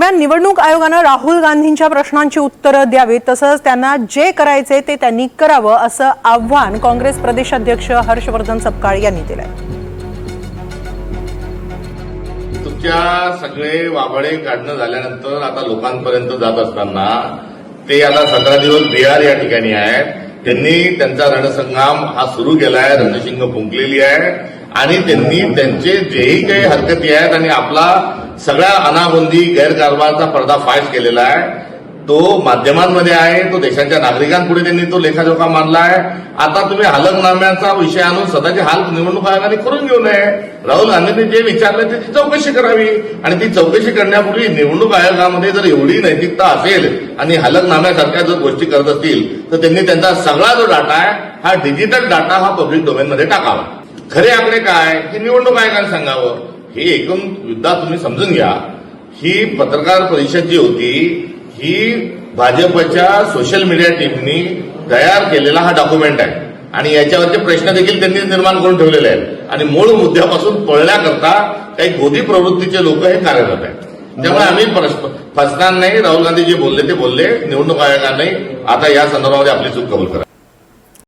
दरम्यान निवडणूक आयोगानं राहुल गांधींच्या प्रश्नांची उत्तरं द्यावीत, तसंच त्यांना जे करायचे ते त्यांनी करावं असं आव्हान काँग्रेस प्रदेशाध्यक्ष हर्षवर्धन सपकाळ यांनी दिलंय. तुमच्या सगळे वाबळे काढणं झाल्यानंतर आता लोकांपर्यंत जात असताना ते आता 17 दिवस बिहार या ठिकाणी आहेत. त्यांनी त्यांचा रणसंग्राम हा सुरू केलाय, रणशिंग फुंकलेली आहे आणि त्यांनी त्यांचे जेही काही हरकती आहेत आणि आपला सगळ्या अनागोंदी गैरकारभाराचा पर्दाफाश केलेला आहे तो माध्यमांमध्ये आहे, तो देशाच्या नागरिकांपुढे त्यांनी तो लेखाजोखा मांडला आहे. आता तुम्ही हलफनाम्याचा विषय आणून स्वतःचे हाल निवडणूक आयोगाने करून घेऊ नये. राहुल गांधींनी जे विचारले त्याची चौकशी करावी आणि ती चौकशी करण्यापूर्वी निवडणूक आयोगामध्ये जर एवढी नैतिकता असेल आणि हलफनाम्यासारख्या जर गोष्टी करत असतील तर त्यांनी त्यांचा सगळा जो डाटा आहे हा डिजिटल डाटा हा पब्लिक डोमेनमध्ये टाकावा. खरे आकडे काय हे निवडणूक आयोगाने सांगावं. हे एकूण मुद्दा तुम्ही समजून घ्या. ही पत्रकार परिषद जी होती ही भाजपच्या सोशल मीडिया टीमनी तयार केलेला हा डॉक्युमेंट आहे आणि याच्यावरचे प्रश्न देखील त्यांनी निर्माण करून ठेवलेले आहेत आणि मूळ मुद्द्यापासून पळण्याकरता काही गोदी प्रवृत्तीचे लोक हे कार्यरत आहेत. त्यामुळे आम्ही फसणार नाही. राहुल गांधी जे बोलले ते बोलले. निवडणूक आयोगाने आता या संदर्भामध्ये आपली चूक कबूल करा.